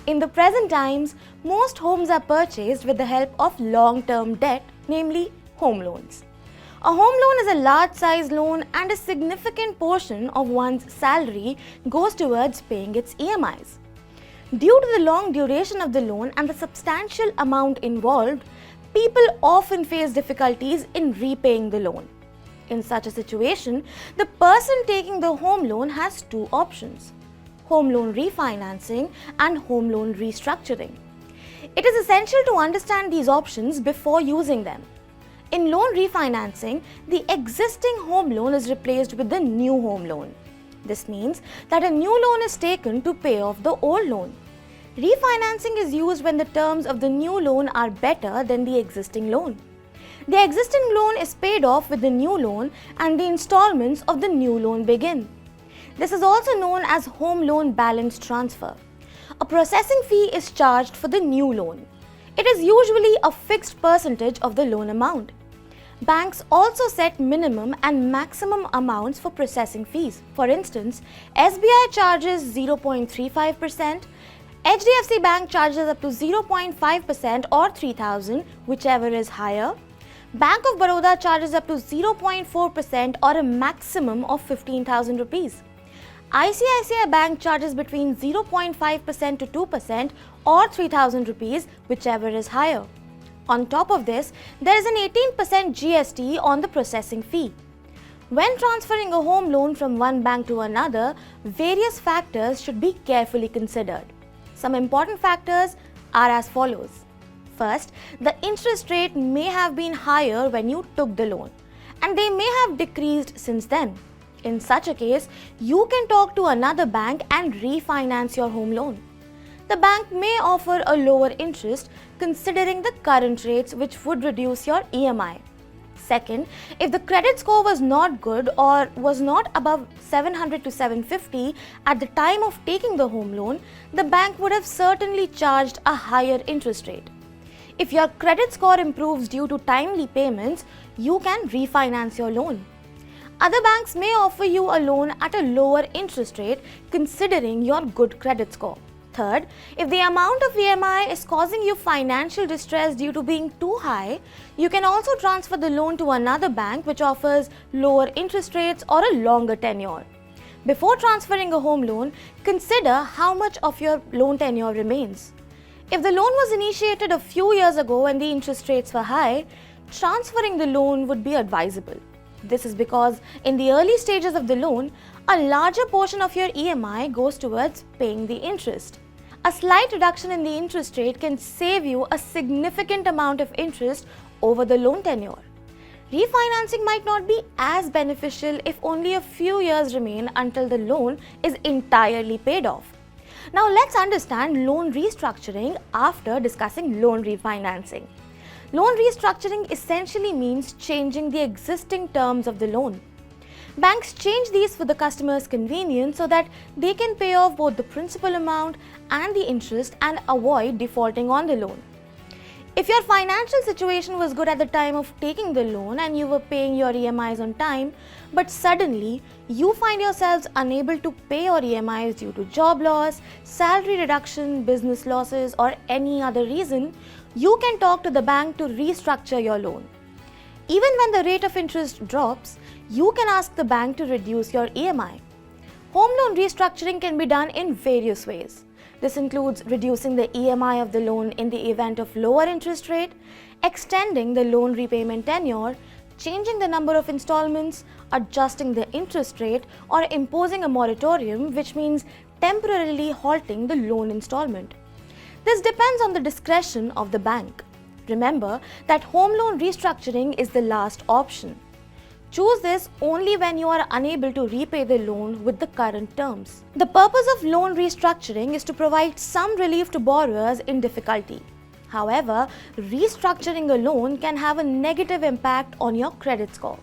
In the present times, most homes are purchased with the help of long-term debt, namely home loans. A home loan is a large-size loan and a significant portion of one's salary goes towards paying its EMIs. Due to the long duration of the loan and the substantial amount involved, people often face difficulties in repaying the loan. In such a situation, the person taking the home loan has two options: home loan refinancing and home loan restructuring. It is essential to understand these options before using them. In loan refinancing, the existing home loan is replaced with the new home loan. This means that a new loan is taken to pay off the old loan. Refinancing is used when the terms of the new loan are better than the existing loan. The existing loan is paid off with the new loan and the installments of the new loan begin. This is also known as home loan balance transfer. A processing fee is charged for the new loan. It is usually a fixed percentage of the loan amount. Banks also set minimum and maximum amounts for processing fees. For instance, SBI charges 0.35%, HDFC Bank charges up to 0.5% or 3,000, whichever is higher. Bank of Baroda charges up to 0.4% or a maximum of 15,000 rupees. ICICI Bank charges between 0.5% to 2% or 3,000 rupees, whichever is higher. On top of this, there is an 18% GST on the processing fee. When transferring a home loan from one bank to another, various factors should be carefully considered. Some important factors are as follows. First, the interest rate may have been higher when you took the loan, and they may have decreased since then. In such a case, you can talk to another bank and refinance your home loan. The bank may offer a lower interest considering the current rates, which would reduce your EMI. Second, if the credit score was not good or was not above 700 to 750 at the time of taking the home loan, the bank would have certainly charged a higher interest rate. If your credit score improves due to timely payments, you can refinance your loan. Other banks may offer you a loan at a lower interest rate considering your good credit score. Third, if the amount of EMI is causing you financial distress due to being too high, you can also transfer the loan to another bank which offers lower interest rates or a longer tenure. Before transferring a home loan, consider how much of your loan tenure remains. If the loan was initiated a few years ago and the interest rates were high, transferring the loan would be advisable. This is because in the early stages of the loan, a larger portion of your EMI goes towards paying the interest. A slight reduction in the interest rate can save you a significant amount of interest over the loan tenure. Refinancing might not be as beneficial if only a few years remain until the loan is entirely paid off. Now let's understand loan restructuring after discussing loan refinancing. Loan restructuring essentially means changing the existing terms of the loan. Banks change these for the customer's convenience so that they can pay off both the principal amount and the interest and avoid defaulting on the loan. If your financial situation was good at the time of taking the loan and you were paying your EMIs on time, but suddenly you find yourselves unable to pay your EMIs due to job loss, salary reduction, business losses, or any other reason, you can talk to the bank to restructure your loan. Even when the rate of interest drops, you can ask the bank to reduce your EMI. Home loan restructuring can be done in various ways. This includes reducing the EMI of the loan in the event of lower interest rate, extending the loan repayment tenure, changing the number of installments, adjusting the interest rate, or imposing a moratorium, which means temporarily halting the loan installment. This depends on the discretion of the bank. Remember that home loan restructuring is the last option. Choose this only when you are unable to repay the loan with the current terms. The purpose of loan restructuring is to provide some relief to borrowers in difficulty. However, restructuring a loan can have a negative impact on your credit score.